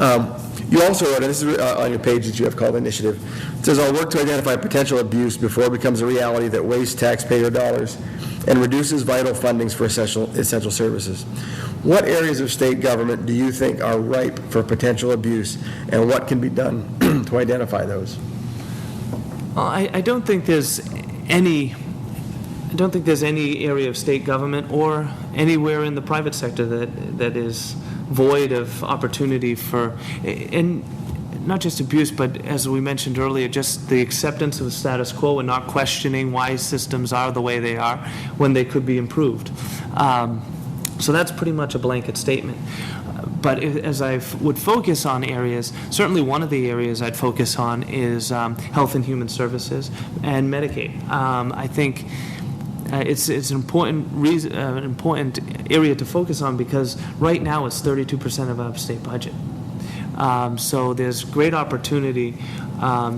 You also wrote, and this is on your page that you have called Initiative, it says, "I'll work to identify potential abuse before it becomes a reality that wastes taxpayer dollars and reduces vital fundings for essential services." What areas of state government do you think are ripe for potential abuse, and what can be done to identify those? Well, I don't think there's any area of state government or anywhere in the private sector that is void of opportunity for, and not just abuse, but as we mentioned earlier, just the acceptance of the status quo and not questioning why systems are the way they are when they could be improved. So that's pretty much a blanket statement. But as I would focus on areas, certainly one of the areas I'd focus on is health and human services and Medicaid. I think it's an important area to focus on because right now it's 32% of our state budget. So there's great opportunity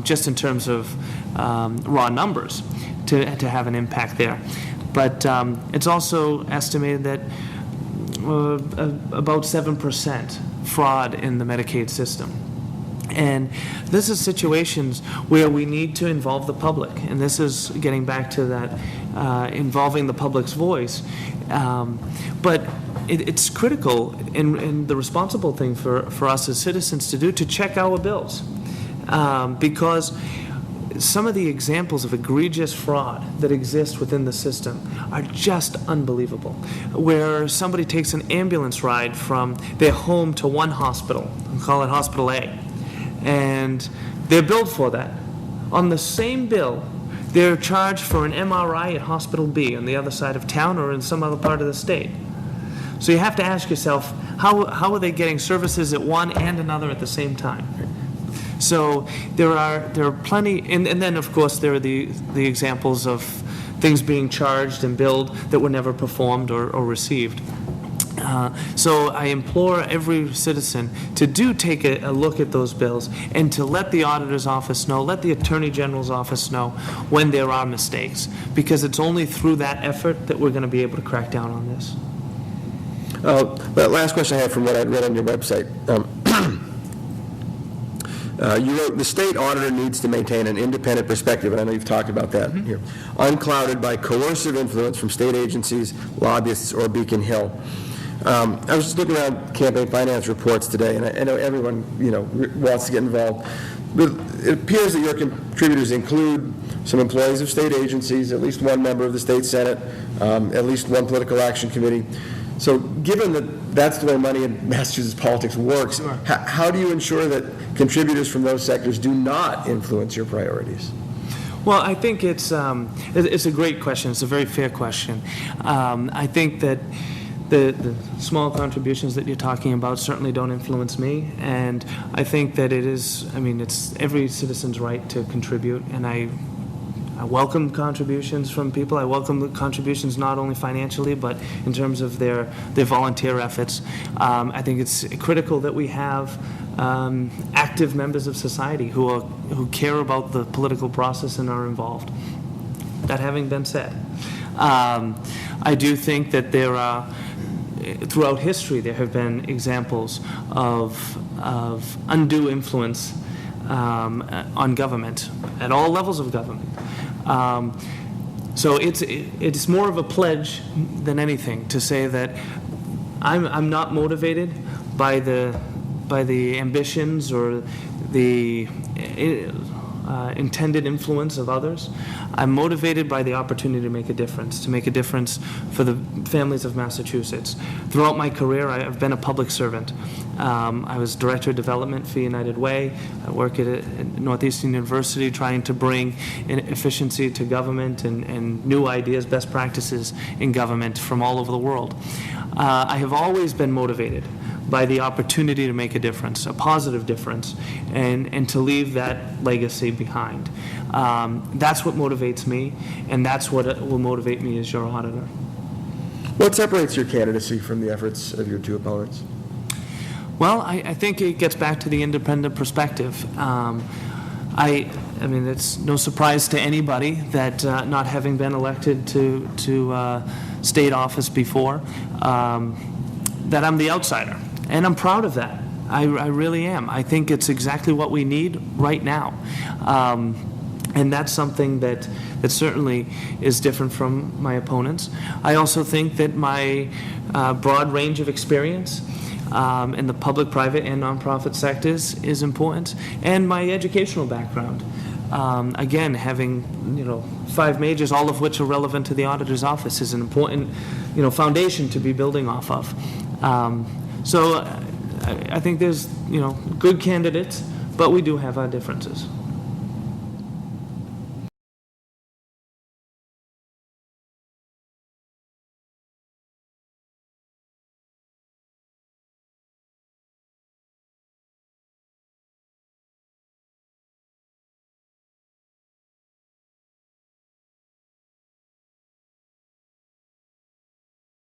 just in terms of raw numbers to have an impact there. But it's also estimated that about 7% fraud in the Medicaid system. And this is situations where we need to involve the public. And this is getting back to that involving the public's voice. But it's critical and the responsible thing for us as citizens to do to check our bills. Because some of the examples of egregious fraud that exist within the system are just unbelievable. Where somebody takes an ambulance ride from their home to one hospital, we call it Hospital A, and they're billed for that. On the same bill, they're charged for an MRI at Hospital B on the other side of town or in some other part of the state. So you have to ask yourself, how are they getting services at one and another at the same time? So there are plenty, and then of course there are the examples of things being charged and billed that were never performed or received. So I implore every citizen to take a look at those bills and to let the auditor's office know, let the Attorney General's office know when there are mistakes, because it's only through that effort that we're going to be able to crack down on this. But last question I have from what I read on your website. You wrote, "The state auditor needs to maintain an independent perspective," and I know you've talked about that here, "unclouded by coercive influence from state agencies, lobbyists, or Beacon Hill." I was just looking around campaign finance reports today, and I know everyone wants to get involved. But it appears that your contributors include some employees of state agencies, at least one member of the state Senate, at least one political action committee. So given that that's the way money in Massachusetts politics works, Sure. How do you ensure that contributors from those sectors do not influence your priorities? Well, I think it's a great question. It's a very fair question. I think that the small contributions that you're talking about certainly don't influence me, and I think that it's every citizen's right to contribute, and I welcome contributions from people. I welcome the contributions not only financially, but in terms of their volunteer efforts. I think it's critical that we have active members of society who care about the political process and are involved. That having been said, I do think that there are, throughout history, there have been examples of undue influence on government at all levels of government. So it's more of a pledge than anything to say that I'm not motivated by the ambitions or the intended influence of others. I'm motivated by the opportunity to make a difference for the families of Massachusetts. Throughout my career, I've been a public servant. I was Director of Development for United Way. I work at Northeastern University trying to bring efficiency to government and new ideas, best practices in government from all over the world. I have always been motivated by the opportunity to make a difference, a positive difference, and to leave that legacy behind. That's what motivates me, and that's what will motivate me as your auditor. What separates your candidacy from the efforts of your two opponents? Well, I think it gets back to the independent perspective. I mean, it's no surprise to anybody that not having been elected to state office before, that I'm the outsider. And I'm proud of that. I really am. I think it's exactly what we need right now. And that's something that certainly is different from my opponents. I also think that my broad range of experience in the public, private, and nonprofit sectors is important, and my educational background. Again, having 5 majors, all of which are relevant to the auditor's office, is an important foundation to be building off of. So I think there's good candidates, but we do have our differences.